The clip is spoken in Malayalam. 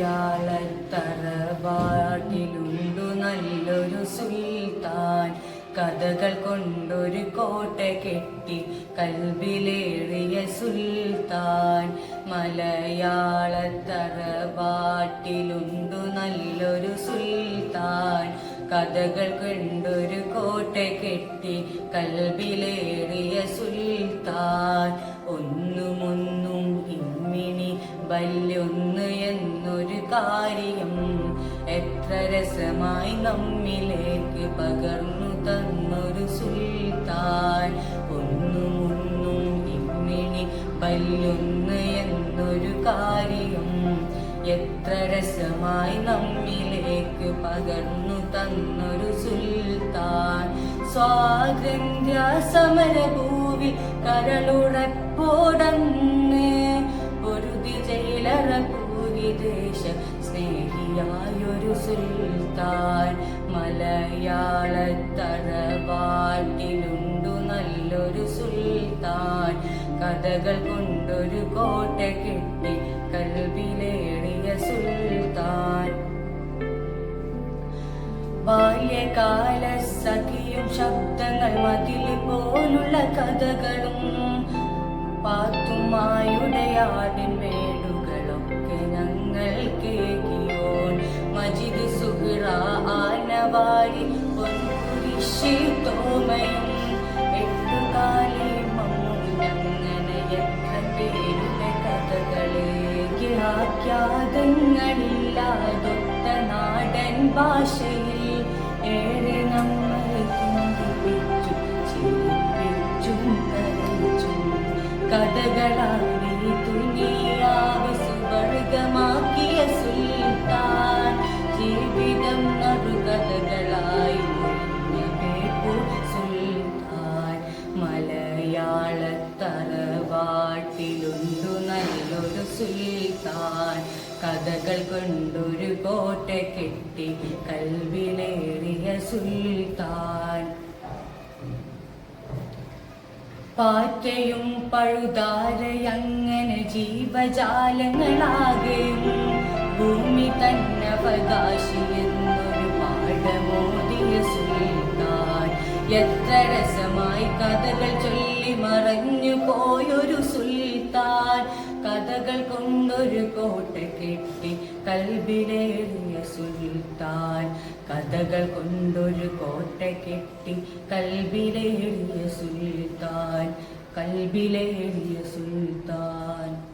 മലയാളത്തറവാട്ടിലുണ്ടു നല്ലൊരു സുൽത്താൻ. കഥകൾ കൊണ്ടൊരു കോട്ട കെട്ടി കൽബിലേറിയ സുൽത്താൻ. മലയാളത്തറവാട്ടിലുണ്ടു നല്ലൊരു സുൽത്താൻ. കഥകൾ കൊണ്ടൊരു കോട്ട കെട്ടി കൽബിലേറിയ സുൽത്താൻ. ഒന്നുമൊന്നും ഇമ്മിണി വല്യൊന്ന് എന്നൊരു കാര്യം എത്ര രസമായി നമ്മിലേക്ക് പകർന്നു തന്നൊരു സുൽത്താൻ. ഒന്നുമൊന്നും ഇമ്മിണി വല്യൊന്ന് എന്നൊരു കാര്യം എത്ര രസമായി നമ്മിലേക്ക് പകർന്നു തന്നൊരു സുൽത്താൻ. സ്വാതന്ത്ര്യ സമരഭൂവിൽ കരളുറപ്പോടന്ന് പൊരുതി ജയിലറക്കൂകി ദേശ സ്നേഹിയായൊരു സുൽത്താൻ. മലയാളത്തറവാട്ടിലുണ്ടു നല്ലൊരു സുൽത്താൻ. കഥകൾ കൊണ്ടൊരു കോട്ട കെട്ടി കൽബിലേറിയ സുൽത്താൻ. ബാല്യകാല സഖിയും ശബ്ദങ്ങൾ മതിൽ പോലുള്ള കഥകളും പാത്തുമായുടെ ആടിൻ മേടുകളൊക്കെ ഞങ്ങൾ കേകിയോൻ. മജിദ് സുഹ്റ ആനവാടി പൊൻകുരിശി തോമയും എട്ടുകാലി മമ്മൂഞ്ഞങ്ങനെ എത്ര പേരുടെ കഥകളേക്ക് ആഖ്യാതങ്ങളില്ലാതൊത്ത നാടൻ ഭാഷയിൽ ഏറെ നമ്മൾ ചിന്തിപ്പിച്ചു ചിരിപ്പിച്ചും കരയിച്ചും കഥകളായി ദുനിയാവ് സുവർഗമാക്കിയ സുൽത്താൻ. ജീവിതം നറുകഥകളായി കേട്ടു സുൽത്താൻ. മലയാളത്തറവാട്ടിലുണ്ടു നല്ലൊരു സുൽത്താൻ. കഥകൾ കൊണ്ടൊരു കോട്ട കെട്ടി കൽബിലേറിയ സുൽത്താൻ. പാറ്റയും പഴുതാരയങ്ങനെ ജീവജാലങ്ങളാകെയും ഭൂമി തന്നവകാശി എന്നൊരു പാഠമോദിയ സുൽത്താൻ. എത്ര രസമായി കഥകൾ ചൊല്ലി മറഞ്ഞു പോയൊരു സുൽത്താൻ. കഥകൾ കൊണ്ടൊരു കോട്ട കെട്ടി കൽബിലേറിയ സുൽത്താൻ. കഥകൾ കൊണ്ടൊരു കോട്ട കെട്ടി കൽബിലേറിയ സുൽത്താൻ. കൽബിലേറിയ സുൽത്താൻ.